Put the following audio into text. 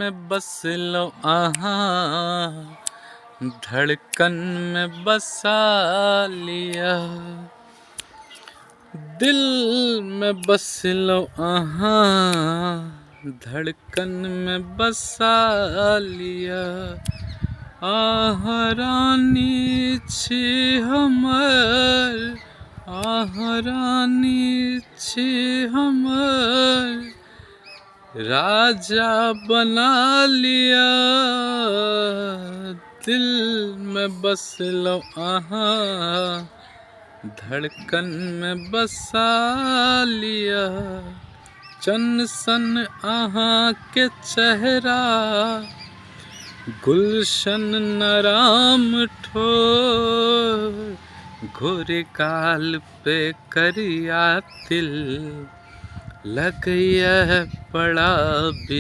में बस लो आहा, धड़कन में बसा लिया। दिल में बस लो आहा, धड़कन में बसा लिया। आह रानी छी हमर, आह रानी छी हमर, राजा बना लिया। दिल में बस लो आहा, धड़कन में बसा लिया। चन्न सन आहा के चेहरा, गुलशन नराम ठोर, गोरे काल पे करिया तिल, लग यह पड़ा भी।